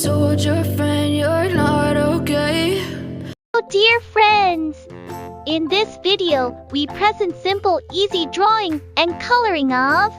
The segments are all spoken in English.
told your friend you're not okay. Oh, dear friends! In this video, we present simple, easy drawing and coloring of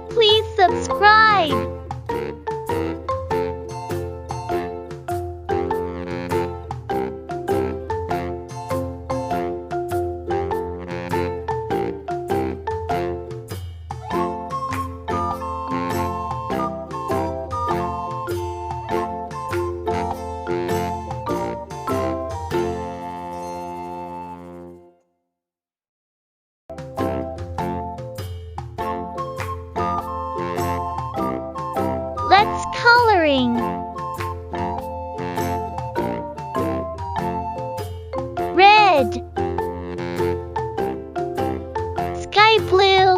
Please subscribe. Let's coloring. Red, sky blue,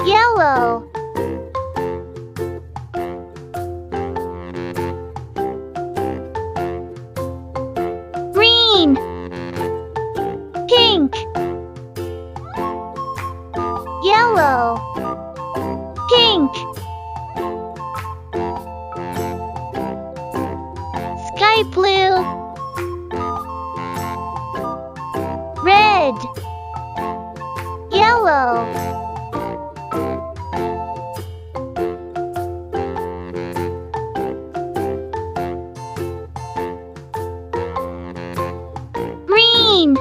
yellow, green, pink, yellow, pink, sky blue, red, yellow, green,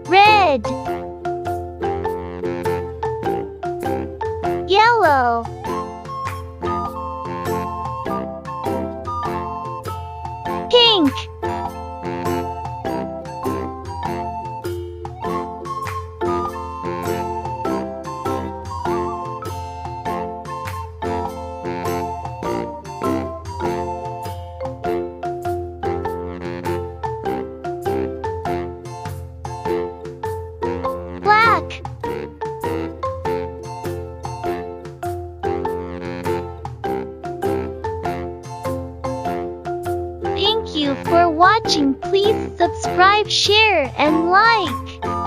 red, yellow, pink, black. Thank you for watching. Please subscribe, share, and like.